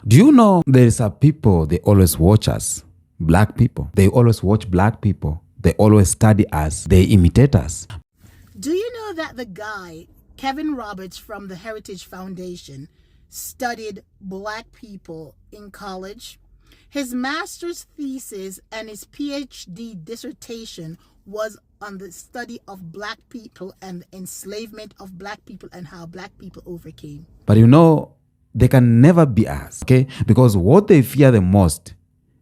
Do you know there's a people, they always watch us, black people. They always watch black people. They always study us. They imitate us. Do you know that the guy, Kevin Roberts from the Heritage Foundation, studied black people in college? His master's thesis and his PhD dissertation was on the study of black people and the enslavement of black people and how black people overcame. But you know, they can never be us, okay? Because what they fear the most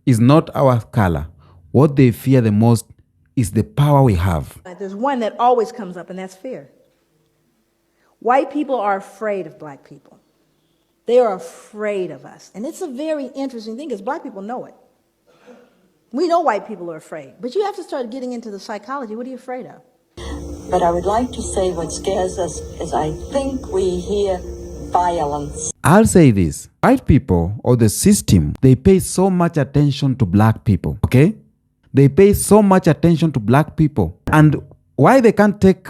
is not our color. What they fear the most is the power we have. There's one that always comes up, and that's fear. White people are afraid of black people. They are afraid of us. And it's a very interesting thing because black people know it. We know white people are afraid, but you have to start getting into the psychology. What are you afraid of? But I would like to say what scares us is I think we hear violence. I'll say this. White people or the system, they pay so much attention to black people, okay? They pay so much attention to black people. And why they can't take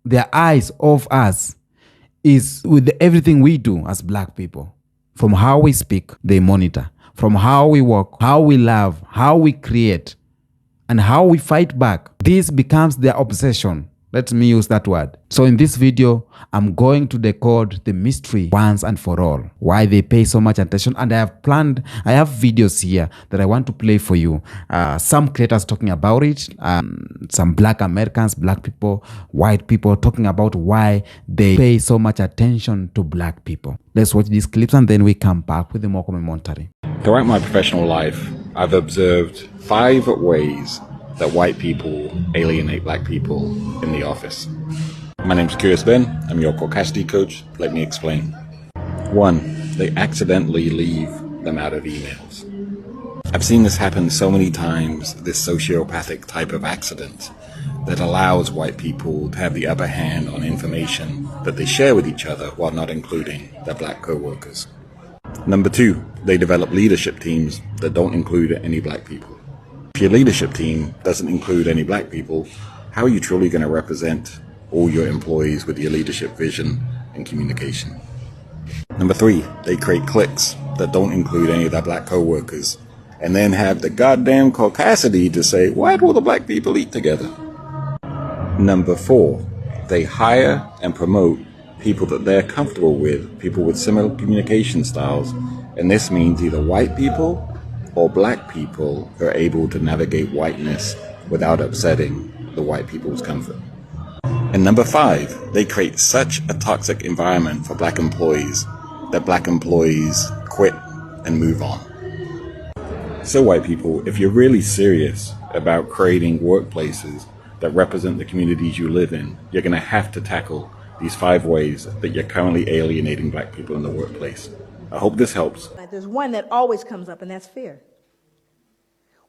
their eyes off us is with everything we do as black people. From how we speak, they monitor. From how we walk, how we love, how we create, and how we fight back. This becomes their obsession. Let me use that word. So in this video, I'm going to decode the mystery once and for all. Why they pay so much attention. And I have videos here that I want to play for you. Some creators talking about it. Some black Americans, black people, white people talking about why they pay so much attention to black people. Let's watch these clips and then we come back with the more commentary. Throughout my professional life, I've observed 5 ways that white people alienate black people in the office. My name's Curious Ben, I'm your Caucasity coach. Let me explain. 1, they accidentally leave them out of emails. I've seen this happen so many times, this sociopathic type of accident that allows white people to have the upper hand on information that they share with each other while not including their black co-workers. Number 2, they develop leadership teams that don't include any black people. If your leadership team doesn't include any black people, how are you truly going to represent all your employees with your leadership vision and communication? Number 3, they create cliques that don't include any of their black co-workers and then have the goddamn caucasity to say, why do all the black people eat together? Number 4, they hire and promote people that they're comfortable with, people with similar communication styles, and this means either white people or black people who are able to navigate whiteness without upsetting the white people's comfort. And number 5, they create such a toxic environment for black employees that black employees quit and move on. So white people, if you're really serious about creating workplaces that represent the communities you live in, you're going to have to tackle these 5 ways that you're currently alienating black people in the workplace. I hope this helps. There's one that always comes up, and that's fear.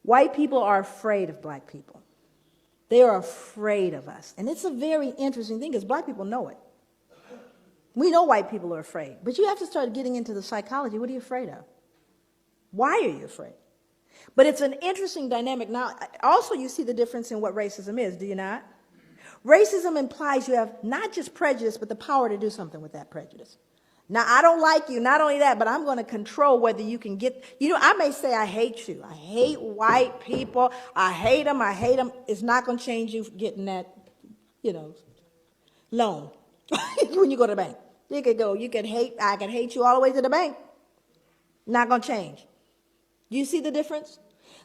White people are afraid of black people. They are afraid of us. And it's a very interesting thing because black people know it. We know white people are afraid. But you have to start getting into the psychology. What are you afraid of? Why are you afraid? But it's an interesting dynamic. Now, also you see the difference in what racism is, do you not? Racism implies you have not just prejudice, but the power to do something with that prejudice. Now, I don't like you, not only that, but I'm going to control whether you can get, I may say I hate you. I hate white people. I hate them. It's not going to change you getting that, loan when you go to the bank. I can hate you all the way to the bank. Not going to change. Do you see the difference?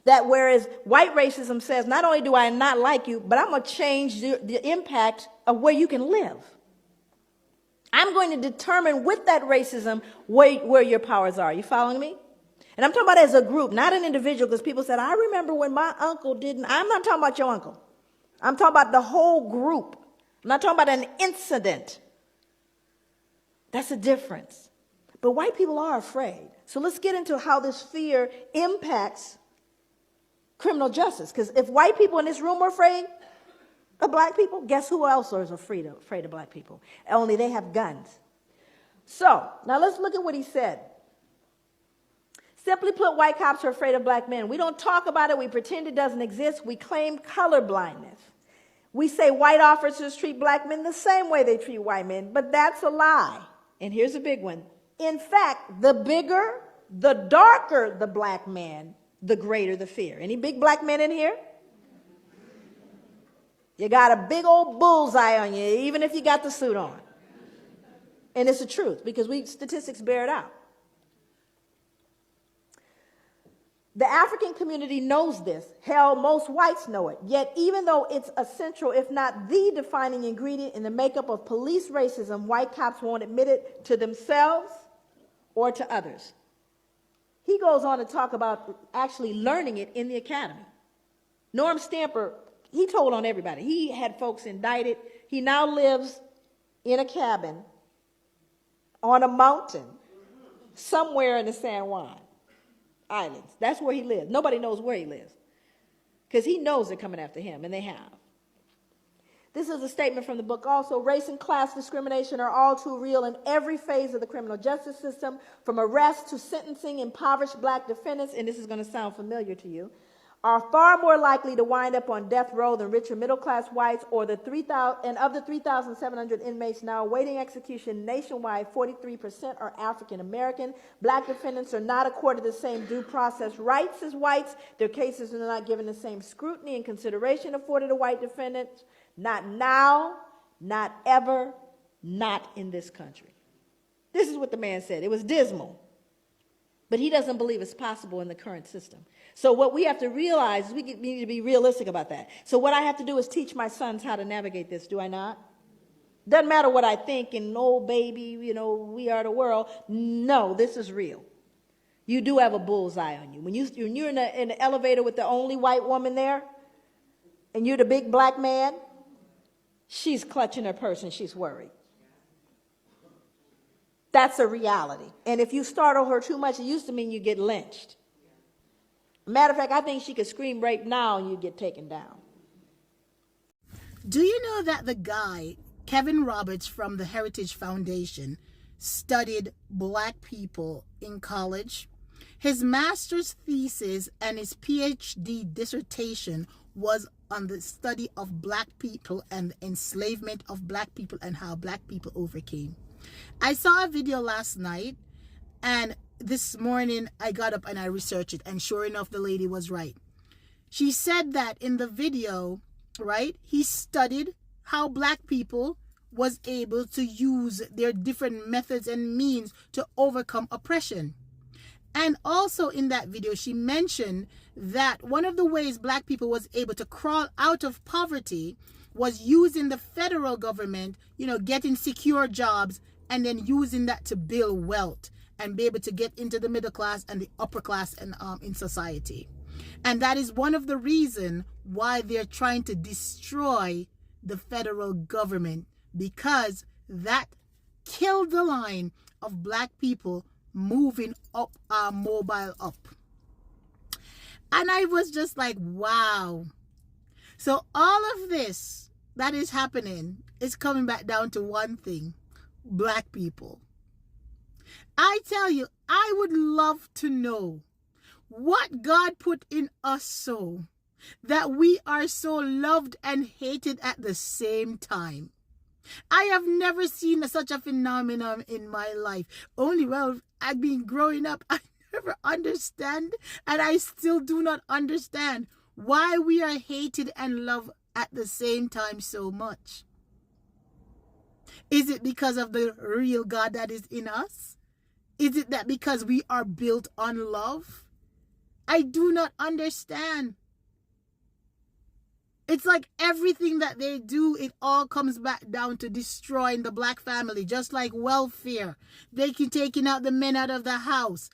That whereas white racism says, not only do I not like you, but I'm going to change the impact of where you can live. I'm going to determine with that racism where your powers are. You following me? And I'm talking about as a group, not an individual, because people said, I remember when my uncle didn't. I'm not talking about your uncle. I'm talking about the whole group. I'm not talking about an incident. That's a difference. But white people are afraid. So let's get into how this fear impacts criminal justice. Because if white people in this room are afraid of black people, guess who else is afraid of black people? Only they have guns. So, now let's look at what he said. Simply put, white cops are afraid of black men. We don't talk about it. We pretend it doesn't exist. We claim color blindness. We say white officers treat black men the same way they treat white men, but that's a lie. And here's a big one. In fact, the bigger The darker the black man, the greater the fear. Any big black men in here? You got a big old bullseye on you, even if you got the suit on. And it's the truth, because statistics bear it out. The African community knows this. Hell, most whites know it. Yet, even though it's essential, if not the defining ingredient in the makeup of police racism, white cops won't admit it to themselves or to others. He goes on to talk about actually learning it in the academy. Norm Stamper, he told on everybody. He had folks indicted. He now lives in a cabin on a mountain somewhere in the San Juan Islands. That's where he lives. Nobody knows where he lives because he knows they're coming after him, and they have. This is a statement from the book also. Race and class discrimination are all too real in every phase of the criminal justice system, from arrest to sentencing. Impoverished black defendants, and this is going to sound familiar to you, are far more likely to wind up on death row than richer middle-class whites, or the 3,000, and of the 3,700 inmates now awaiting execution nationwide, 43% are African American. Black defendants are not accorded the same due process rights as whites. Their cases are not given the same scrutiny and consideration afforded to white defendants. Not now, not ever, not in this country. This is what the man said. It was dismal. But he doesn't believe it's possible in the current system. So what we have to realize is we need to be realistic about that. So what I have to do is teach my sons how to navigate this, do I not? Doesn't matter what I think and, oh, baby, we are the world. No, this is real. You do have a bullseye on you. When you're in an elevator with the only white woman there, and you're the big black man, she's clutching her purse and she's worried. That's a reality. And if you startle her too much, it used to mean you get lynched. Matter of fact, I think she could scream rape now and you'd get taken down. Do you know that the guy, Kevin Roberts from the Heritage Foundation, studied black people in college? His master's thesis and his PhD dissertation was on the study of black people and the enslavement of black people and how black people overcame. I saw a video last night, and this morning I got up and I researched it, and sure enough, the lady was right. She said that in the video, right, he studied how black people was able to use their different methods and means to overcome oppression. And also in that video, she mentioned that one of the ways black people was able to crawl out of poverty was using the federal government, getting secure jobs and then using that to build wealth and be able to get into the middle class and the upper class and in society. And that is one of the reasons why they're trying to destroy the federal government, because that killed the line of black people moving up, mobile up. And I was just like, wow. So all of this that is happening is coming back down to one thing: black people. I tell you, I would love to know what God put in us so that we are so loved and hated at the same time. I have never seen such a phenomenon in my life. I've been growing up, I never understand, and I still do not understand why we are hated and loved at the same time so much. Is it because of the real God that is in us? Is it that because we are built on love? I do not understand. It's like everything that they do, it all comes back down to destroying the black family, just like welfare. They keep taking out the men out of the house.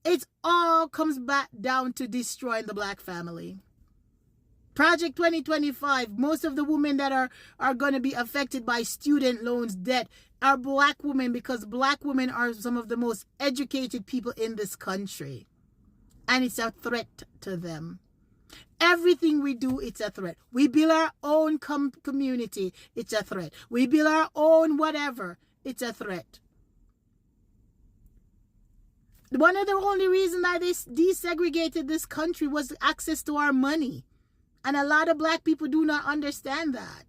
It all comes back down to destroying the black family. Project 2025, most of the women that are going to be affected by student loans debt are black women, because black women are some of the most educated people in this country. And it's a threat to them. Everything we do, it's a threat. We build our own community, it's a threat. We build our own whatever, it's a threat. One of the only reasons that they desegregated this country was access to our money. And a lot of black people do not understand that.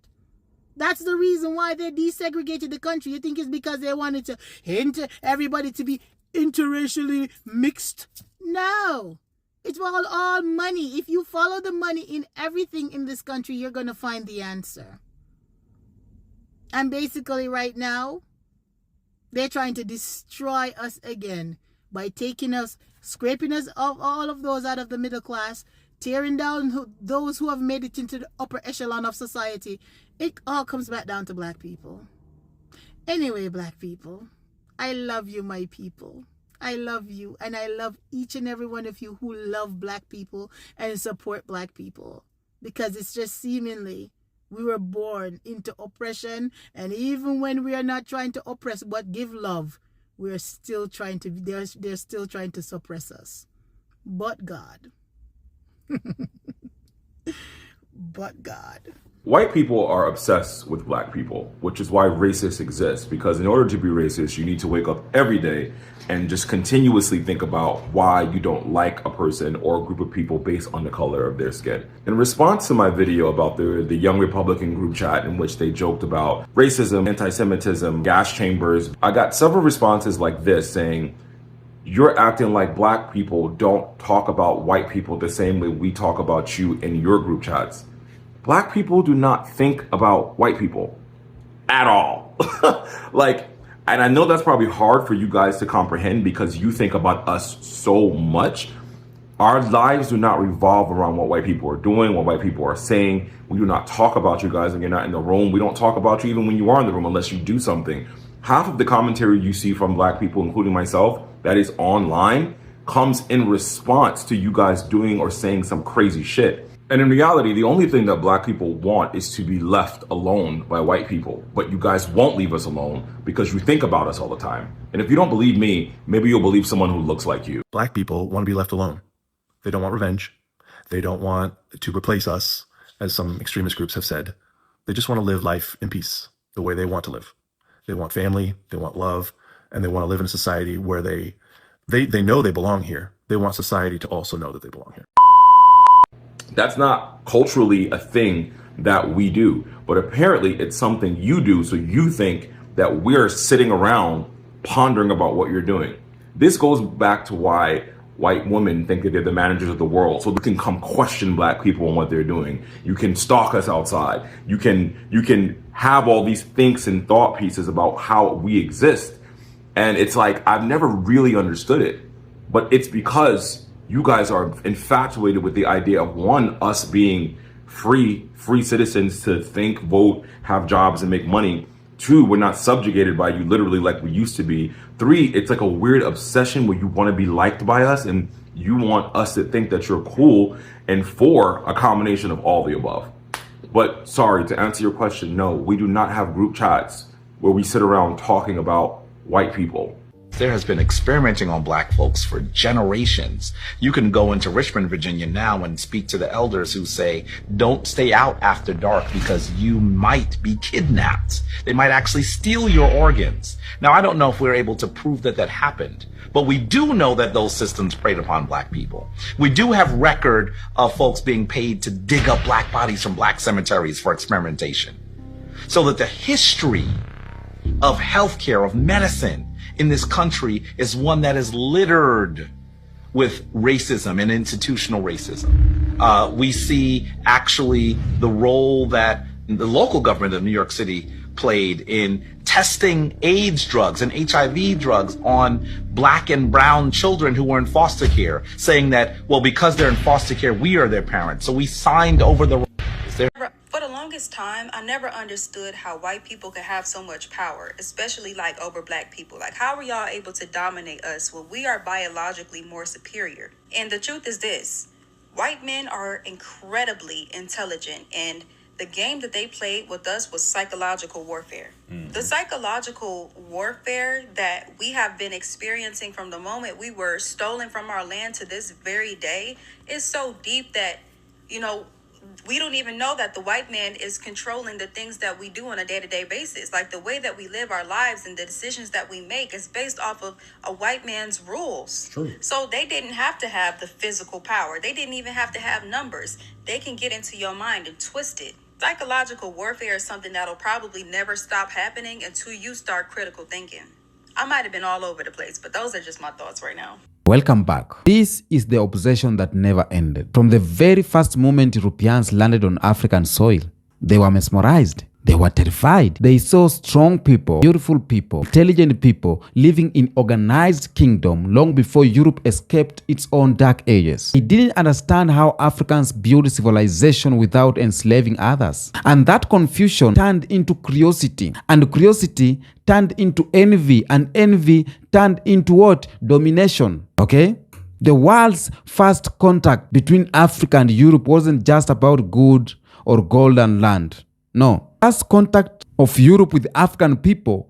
That's the reason why they desegregated the country. You think it's because they wanted to hint everybody to be interracially mixed. No. It's all money. If you follow the money in everything in this country, you're going to find the answer. And basically right now, they're trying to destroy us again by taking us, scraping us off, all of those out of the middle class, tearing down those who have made it into the upper echelon of society. It all comes back down to black people. Anyway, black people, I love you, my people. I love you, and I love each and every one of you who love black people and support black people, because it's just seemingly we were born into oppression, and even when we are not trying to oppress but give love, we're still trying to, they're still trying to suppress us. But God. But God. White people are obsessed with black people, which is why racists exist. Because in order to be racist, you need to wake up every day and just continuously think about why you don't like a person or a group of people based on the color of their skin. In response to my video about the young Republican group chat in which they joked about racism, anti-Semitism, gas chambers, I got several responses like this saying, "You're acting like black people don't talk about white people the same way we talk about you in your group chats." Black people do not think about white people at all. And I know that's probably hard for you guys to comprehend because you think about us so much. Our lives do not revolve around what white people are doing, what white people are saying. We do not talk about you guys when you're not in the room. We don't talk about you even when you are in the room unless you do something. Half of the commentary you see from black people, including myself, that is online, comes in response to you guys doing or saying some crazy shit. And in reality, the only thing that black people want is to be left alone by white people. But you guys won't leave us alone because you think about us all the time. And if you don't believe me, maybe you'll believe someone who looks like you. Black people want to be left alone. They don't want revenge. They don't want to replace us, as some extremist groups have said. They just want to live life in peace, the way they want to live. They want family, they want love, and they want to live in a society where they know they belong here. They want society to also know that they belong here. That's not culturally a thing that we do, but apparently it's something you do, so you think that we're sitting around pondering about what you're doing. This goes back to why white women think that they're the managers of the world, so they can come question black people and what they're doing. You can stalk us outside. You can have all these thinks and thought pieces about how we exist. And it's like, I've never really understood it, but it's because you guys are infatuated with the idea of, one, us being free citizens to think, vote, have jobs, and make money. Two, we're not subjugated by you literally like we used to be. Three, it's like a weird obsession where you want to be liked by us and you want us to think that you're cool. And four, a combination of all the above. But sorry, to answer your question, no, we do not have group chats where we sit around talking about white people. There has been experimenting on black folks for generations. You can go into Richmond, Virginia now and speak to the elders who say, don't stay out after dark because you might be kidnapped. They might actually steal your organs. Now, I don't know if we're able to prove that that happened, but we do know that those systems preyed upon black people. We do have record of folks being paid to dig up black bodies from black cemeteries for experimentation. So that the history of healthcare, of medicine, in this country is one that is littered with racism and institutional racism. We see actually the role that the local government of New York City played in testing AIDS drugs and HIV drugs on black and brown children who were in foster care, saying that, well, because they're in foster care, we are their parents. So we signed over the... For the longest time, I never understood how white people could have so much power, especially like over black people. Like, how are y'all able to dominate us when we are biologically more superior? And the truth is this: white men are incredibly intelligent, and the game that they played with us was psychological warfare. The psychological warfare that we have been experiencing from the moment we were stolen from our land to this very day is so deep that, you know, we don't even know that the white man is controlling the things that we do on a day-to-day basis. Like, the way that we live our lives and the decisions that we make is based off of a white man's rules. True. So they didn't have to have the physical power. They didn't even have to have numbers. They can get into your mind and twist it. Psychological warfare is something that'll probably never stop happening until you start critical thinking. I might have been all over the place, but those are just my thoughts right now. Welcome back. This is the obsession that never ended. From the very first moment Europeans landed on African soil, they were mesmerized. They were terrified. They saw strong people, beautiful people, intelligent people living in organized kingdom long before Europe escaped its own dark ages. They didn't understand how Africans build civilization without enslaving others. And that confusion turned into curiosity. And curiosity turned into envy. And envy turned into what? Domination. Okay? The world's first contact between Africa and Europe wasn't just about good or gold and land. No. First contact of Europe with African people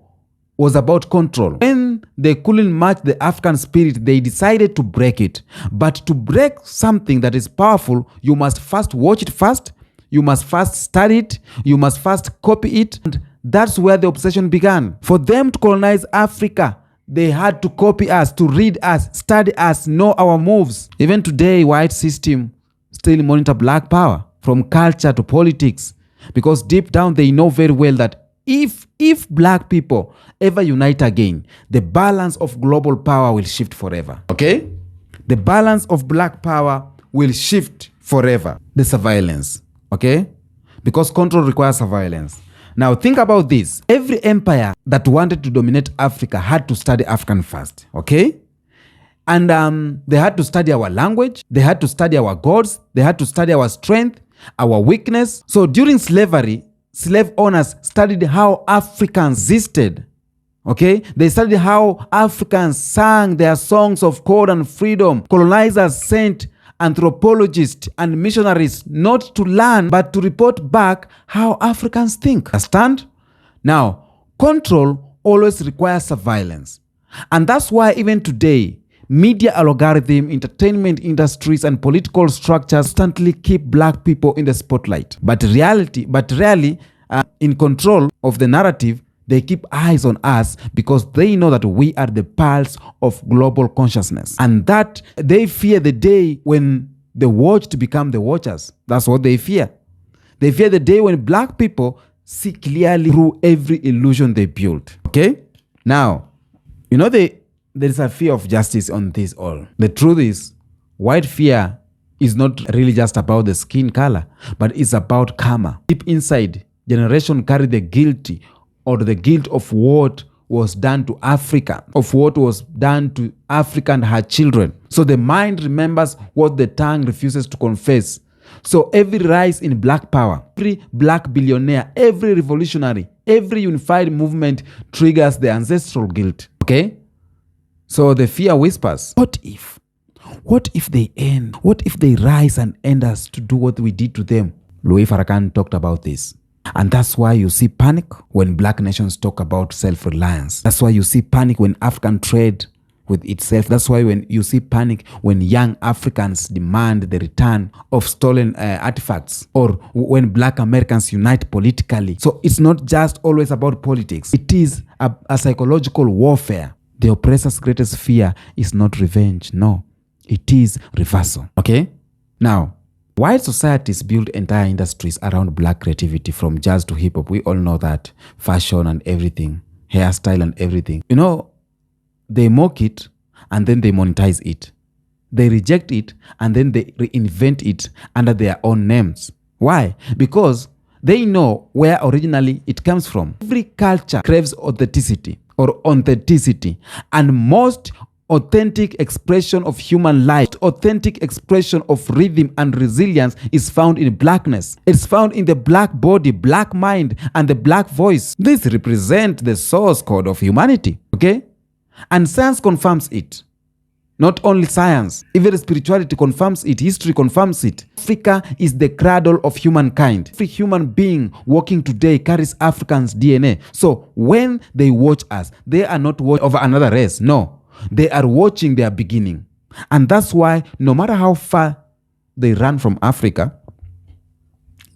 was about control. When they couldn't match the African spirit, they decided to break it. But to break something that is powerful, you must first watch it first, you must first study it, you must first copy it. And that's where the obsession began. For them to colonize Africa, they had to copy us, to read us, study us, know our moves. Even today, white system still monitor black power, from culture to politics. Because deep down they know very well that if black people ever unite again, the balance of global power will shift forever. Okay? The balance of black power will shift forever. The surveillance. Okay? Because control requires surveillance. Now think about this. Every empire that wanted to dominate Africa had to study African first. Okay? And they had to study our language. They had to study our gods. They had to study our strength, our weakness. So during slavery, slave owners studied how Africans existed. Okay? They studied how Africans sang their songs of code and freedom. Colonizers sent anthropologists and missionaries not to learn but to report back how Africans think. Understand? Now, control always requires surveillance. And that's why even today, media algorithm, entertainment industries, and political structures constantly keep black people in the spotlight. But rarely in control of the narrative, they keep eyes on us because they know that we are the pulse of global consciousness. And that they fear the day when the watched become the watchers. That's what they fear. They fear the day when black people see clearly through every illusion they built. Okay? Now, there is a fear of justice on this all. The truth is, white fear is not really just about the skin color, but it's about karma. Deep inside, generation carry the guilt of what was done to Africa, of what was done to Africa and her children. So the mind remembers what the tongue refuses to confess. So every rise in black power, every black billionaire, every revolutionary, every unified movement triggers the ancestral guilt. Okay? So the fear whispers, what if they end? What if they rise and end us to do what we did to them? Louis Farrakhan talked about this. And that's why you see panic when black nations talk about self-reliance. That's why you see panic when African trade with itself. That's why when you see panic when young Africans demand the return of stolen artifacts, or when black Americans unite politically. So it's not just always about politics. It is a psychological warfare. The oppressor's greatest fear is not revenge. No, it is reversal. Okay? Now, white societies build entire industries around black creativity, from jazz to hip hop. We all know that. Fashion and everything. Hairstyle and everything. They mock it and then they monetize it. They reject it and then they reinvent it under their own names. Why? Because they know where originally it comes from. Every culture craves authenticity, and most authentic expression of human life, authentic expression of rhythm and resilience is found in blackness. It's found in the black body, black mind, and the black voice. This represents the source code of humanity. Okay? And science confirms it. Not only science, even spirituality confirms it, history confirms it. Africa is the cradle of humankind. Every human being walking today carries African's DNA. So when they watch us, they are not watching over another race. No, they are watching their beginning. And that's why no matter how far they run from Africa,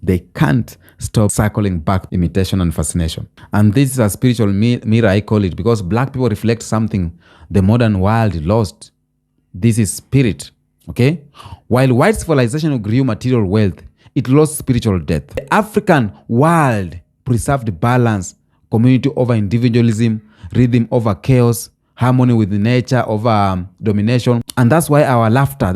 they can't stop circling back imitation and fascination. And this is a spiritual mirror, I call it, because black people reflect something the modern world lost. This is spirit, okay? While white civilization grew material wealth, it lost spiritual depth. The African world preserved balance, community over individualism, rhythm over chaos, harmony with nature over domination. And that's why our laughter,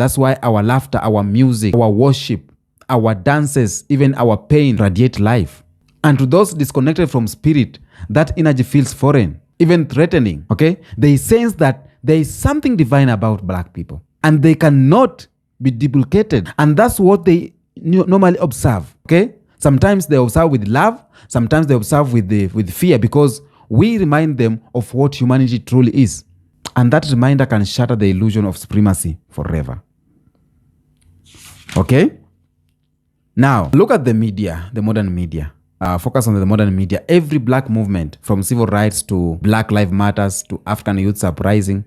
our music, our worship, our dances, even our pain radiate life. And to those disconnected from spirit, that energy feels foreign, even threatening, okay? They sense that there is something divine about black people and they cannot be duplicated. And that's what they normally observe, okay? Sometimes they observe with love, sometimes they observe with fear, because we remind them of what humanity truly is. And that reminder can shatter the illusion of supremacy forever. Okay? Now, look at the media, the modern media. Focus on the modern media. Every black movement, from civil rights to Black Lives Matters to African youth uprising,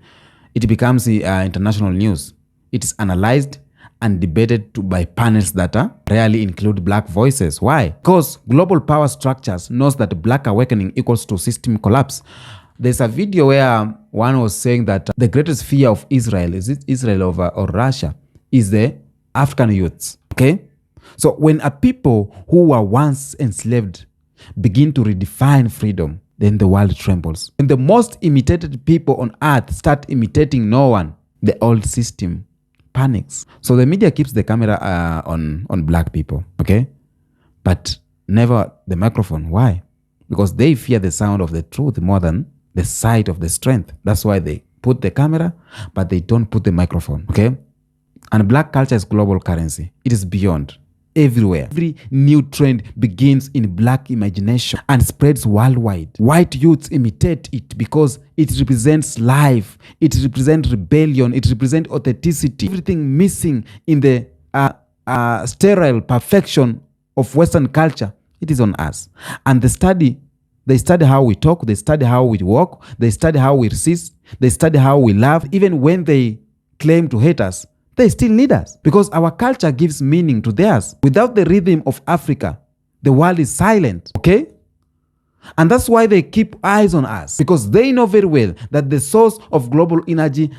it becomes international news. It is analyzed and debated by panels that rarely include black voices. Why? Because global power structures knows that black awakening equals to system collapse. There's a video where one was saying that the greatest fear of Israel, is it Israel or Russia, is the African youths. Okay? So when a people who were once enslaved begin to redefine freedom, then the world trembles. When the most imitated people on earth start imitating no one, the old system panics. So the media keeps the camera on black people, okay? But never the microphone. Why? Because they fear the sound of the truth more than the sight of the strength. That's why they put the camera, but they don't put the microphone, okay? And black culture is global currency. It is beyond. Everywhere. Every new trend begins in black imagination and spreads worldwide. White youths imitate it because it represents life, it represents rebellion, it represents authenticity. Everything missing in the sterile perfection of Western culture, it is on us. And they study how we talk, they study how we walk, they study how we resist, they study how we love. Even when they claim to hate us, they still need us because our culture gives meaning to theirs. Without the rhythm of Africa, the world is silent, okay? And that's why they keep eyes on us, because they know very well that the source of global energy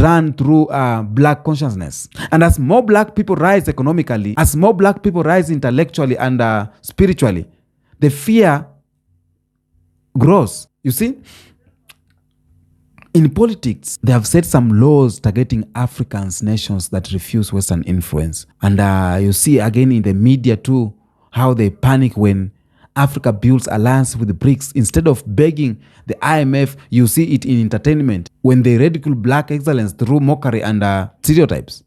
run through black consciousness. And as more black people rise economically, as more black people rise intellectually and spiritually, the fear grows. You see? In politics, they have set some laws targeting Africans, nations that refuse Western influence. And you see again in the media too, how they panic when Africa builds alliance with the BRICS. Instead of begging the IMF, you see it in entertainment when they ridicule black excellence through mockery and stereotypes.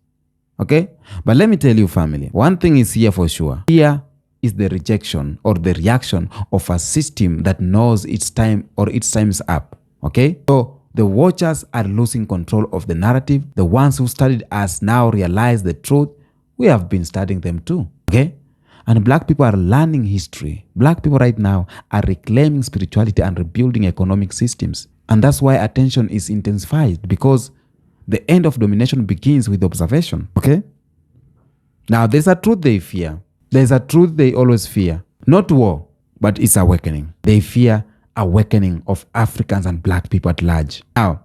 Okay? But let me tell you, family, one thing is here for sure. Here is the rejection or the reaction of a system that knows its time or its time's up. Okay? So the watchers are losing control of the narrative. The ones who studied us now realize the truth. We have been studying them too. Okay? And black people are learning history. Black people right now are reclaiming spirituality and rebuilding economic systems. And that's why attention is intensified, because the end of domination begins with observation. Okay? Now, there's a truth they fear. There's a truth they always fear. Not war, but it's awakening. They fear awakening of Africans and black people at large. Now,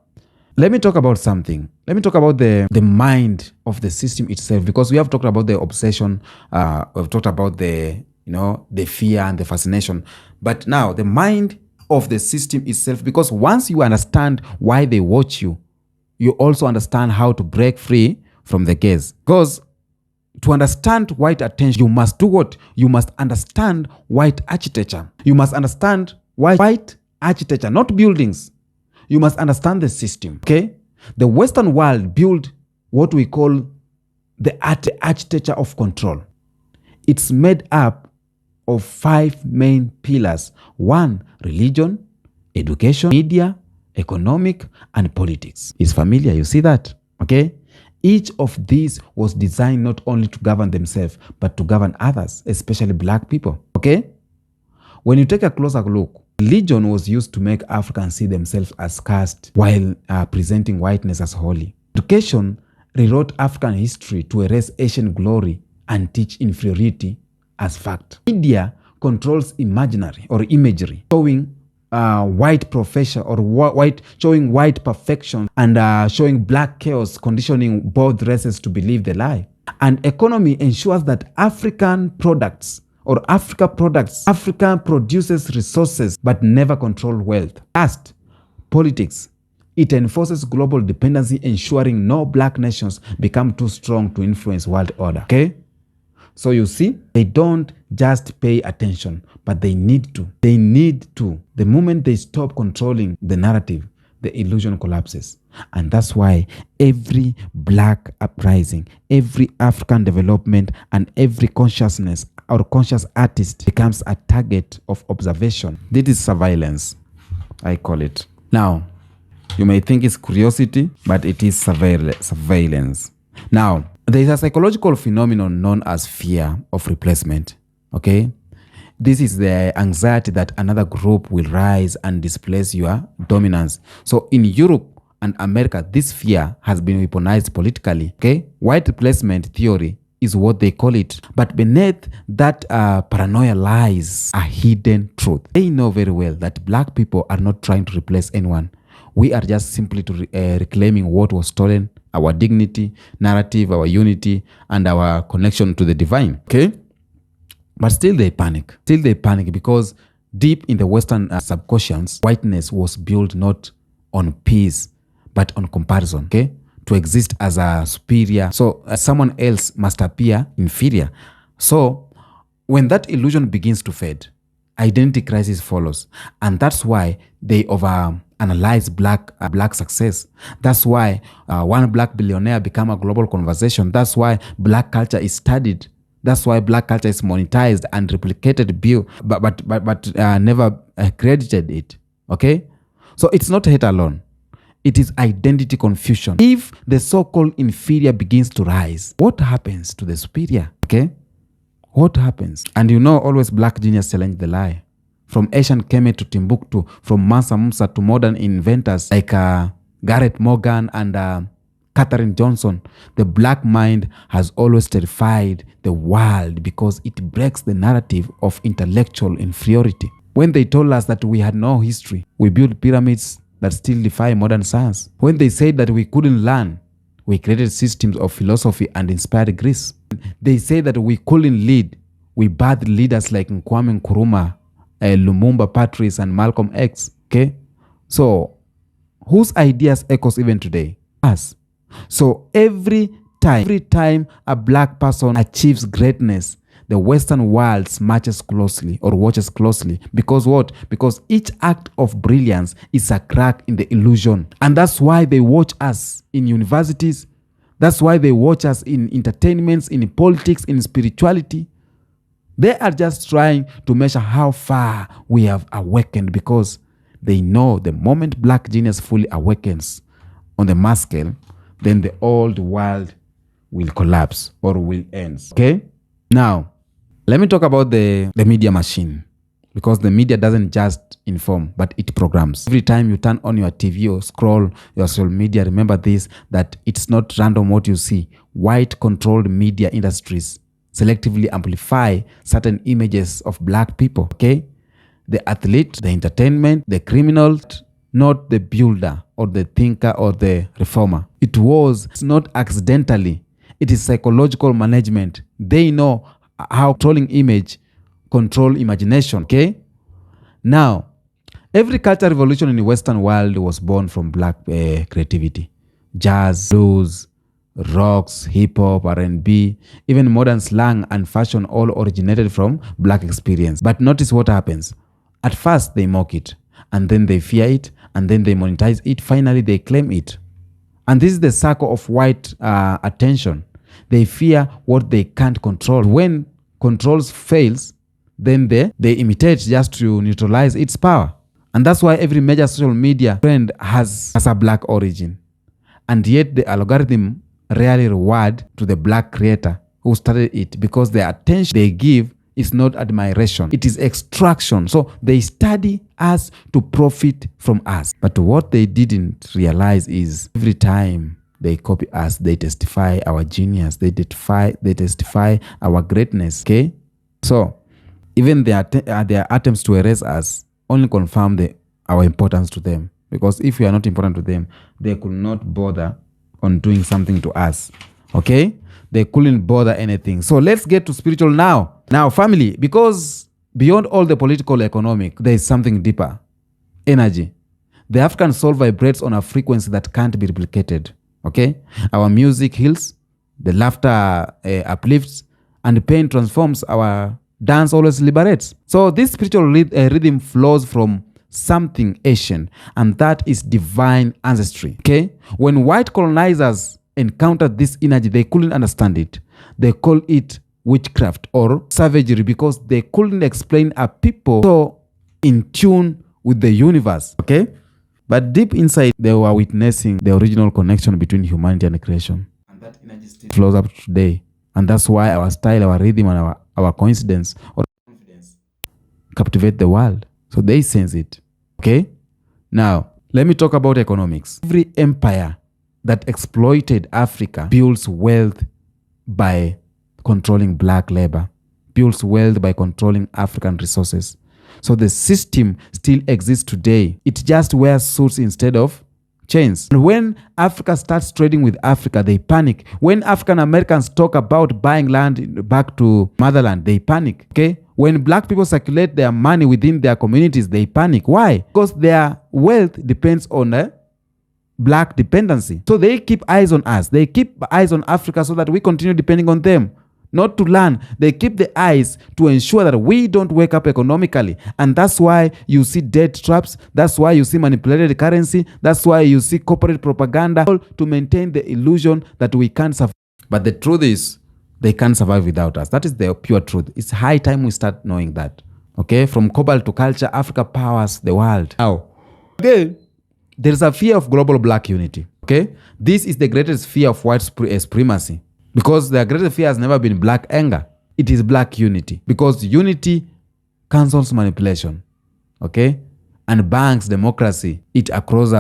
let me talk about something. Let me talk about the mind of the system itself, because we have talked about the obsession, we've talked about the fear and the fascination. But now, the mind of the system itself, because once you understand why they watch you, you also understand how to break free from the gaze. Because to understand white attention, you must do what? You must understand white architecture. You must understand white architecture, not buildings. You must understand the system, okay? The Western world built what we call the architecture of control. It's made up of 5 main pillars. 1, religion, education, media, economic, and politics. It's familiar, you see that, okay? Each of these was designed not only to govern themselves, but to govern others, especially black people, okay? When you take a closer look, religion was used to make Africans see themselves as caste while presenting whiteness as holy. Education rewrote African history to erase Asian glory and teach inferiority as fact. Media controls imaginary or imagery, showing white profession or showing white perfection and showing black chaos, conditioning both races to believe the lie. And economy ensures that African Africa produces resources but never control wealth. Last, politics. It enforces global dependency, ensuring no black nations become too strong to influence world order. Okay? So you see, they don't just pay attention, but they need to. They need to. The moment they stop controlling the narrative, the illusion collapses. And that's why every black uprising, every African development, and every consciousness or conscious artist becomes a target of observation. This is surveillance, I call it. Now, you may think it's curiosity, but it is surveillance. Now, there is a psychological phenomenon known as fear of replacement. Okay? This is the anxiety that another group will rise and displace your dominance. So in Europe and America, this fear has been weaponized politically. Okay? White replacement theory is what they call it. But beneath that paranoia lies a hidden truth. They know very well that black people are not trying to replace anyone. We are just simply reclaiming what was stolen, our dignity, narrative, our unity, and our connection to the divine. Okay? But still they panic. Still they panic because deep in the Western subconscious, whiteness was built not on peace, but on comparison. Okay? To exist as a superior. So someone else must appear inferior. So when that illusion begins to fade, identity crisis follows. And that's why they overanalyze black success. That's why one black billionaire become a global conversation. That's why black culture is studied. That's why black culture is monetized and replicated, but never credited it. Okay? So it's not hate alone. It is identity confusion. If the so-called inferior begins to rise, what happens to the superior? Okay? What happens? And you know, always black genius challenge the lie. From Asian Kemet to Timbuktu, from Mansa Musa to modern inventors like Gareth Morgan and Katherine Johnson, the black mind has always terrified the world because it breaks the narrative of intellectual inferiority. When they told us that we had no history, we built pyramids that still defy modern science. When they said that we couldn't learn, we created systems of philosophy and inspired Greece. They say that we couldn't lead, we birthed leaders like Kwame Nkrumah, Lumumba, Patrice, and Malcolm X. Okay? So, whose ideas echoes even today? Us. So every time a black person achieves greatness, the Western world watches closely. Because what? Because each act of brilliance is a crack in the illusion. And that's why they watch us in universities. That's why they watch us in entertainments, in politics, in spirituality. They are just trying to measure how far we have awakened, because they know the moment black genius fully awakens on the mass scale, then the old world will collapse or will end. Okay? Now, let me talk about the media machine, because the media doesn't just inform, but it programs. Every time you turn on your TV or scroll your social media, remember this, that it's not random what you see. White-controlled media industries selectively amplify certain images of black people. Okay? The athlete, the entertainment, the criminal, not the builder or the thinker or the reformer. It's not accidentally. It is psychological management. They know how controlling image control imagination. Okay? Now, every cultural revolution in the Western world was born from black creativity. Jazz, blues, rocks, hip-hop, R&B, even modern slang and fashion all originated from black experience. But notice what happens. At first, they mock it, and then they fear it, and then they monetize it. Finally, they claim it. And this is the circle of white attention. They fear what they can't control. When controls fails, then they imitate just to neutralize its power. And that's why every major social media trend has a black origin. And yet the algorithm rarely reward to the black creator who started it, because the attention they give is not admiration, it is extraction. So they study us to profit from us. But what they didn't realize is every time they copy us, they testify our genius, they testify our greatness. Okay? So even their attempts to erase us only confirm our importance to them. Because if we are not important to them, they could not bother on doing something to us. Okay? They couldn't bother anything. So let's get to spiritual now. Now, family, because beyond all the political economic, there is something deeper. Energy. The African soul vibrates on a frequency that can't be replicated. Okay? Our music heals, the laughter uplifts, and the pain transforms. Our dance always liberates. So this spiritual rhythm flows from something ancient, and that is divine ancestry. Okay? When white colonizers encountered this energy, they couldn't understand it. They call it witchcraft or savagery because they couldn't explain a people so in tune with the universe. Okay? But deep inside, they were witnessing the original connection between humanity and creation. And that energy still flows up today. And that's why our style, our rhythm, and our coincidence or confidence captivate the world. So they sense it. Okay? Now, let me talk about economics. Every empire that exploited Africa builds wealth by controlling black labor, builds wealth by controlling African resources. So the system still exists today. It just wears suits instead of chains. And when Africa starts trading with Africa, they panic. When African Americans talk about buying land back to motherland, they panic. Okay? When black people circulate their money within their communities, they panic. Why? Because their wealth depends on black dependency. So they keep eyes on us. They keep eyes on Africa so that we continue depending on them. Not to learn. They keep the eyes to ensure that we don't wake up economically. And that's why you see debt traps. That's why you see manipulated currency. That's why you see corporate propaganda to maintain the illusion that we can't survive. But the truth is, they can't survive without us. That is the pure truth. It's high time we start knowing that. Okay? From cobalt to culture, Africa powers the world. Now, again, there is a fear of global black unity. Okay? This is the greatest fear of white supremacy. Because the greatest fear has never been black anger. It is black unity. Because unity cancels manipulation. Okay? And banks democracy, it across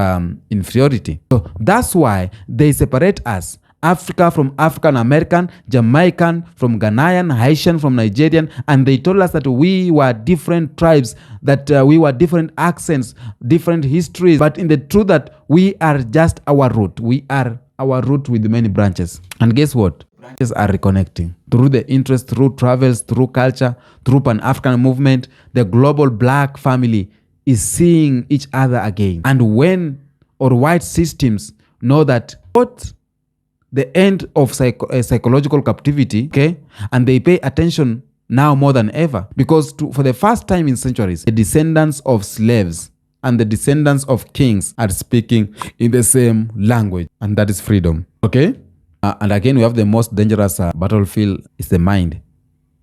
inferiority. So that's why they separate us. Africa from African American, Jamaican from Ghanaian, Haitian from Nigerian, and they told us that we were different tribes, that we were different accents, different histories, but in the truth that we are just our root. We are our root with many branches. And guess what? Branches are reconnecting through the interest, through travels, through culture, through Pan-African movement. The global black family is seeing each other again. And when or white systems know that what the end of psychological captivity, okay, and they pay attention now more than ever, because for the first time in centuries, the descendants of slaves and the descendants of kings are speaking in the same language, and that is freedom. Okay? And again, we have the most dangerous battlefield is the mind.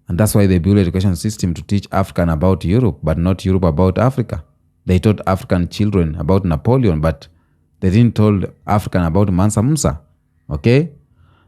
And that's why they build education system to teach African about Europe, but not Europe about Africa. They taught African children about Napoleon, but they didn't tell African about Mansa Musa. Okay?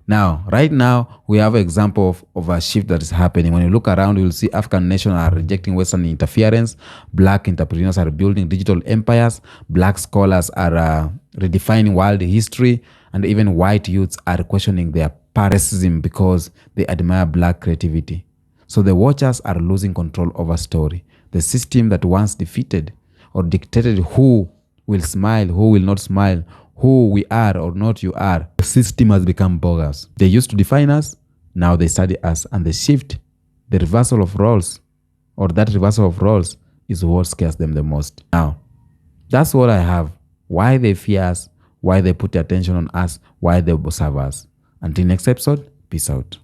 Now, right now, we have an example of a shift that is happening. When you look around, you will see African nations are rejecting Western interference. Black entrepreneurs are building digital empires. Black scholars are redefining world history. And even white youths are questioning their racism because they admire black creativity. So the watchers are losing control over story. The system that once defeated or dictated who will smile, who will not smile, who we are or not you are, the system has become bogus. They used to define us, now they study us, and the shift, the reversal of roles, or that reversal of roles is what scares them the most. Now, that's what I have. Why they fear us, why they put attention on us, why they observe us. Until next episode, peace out.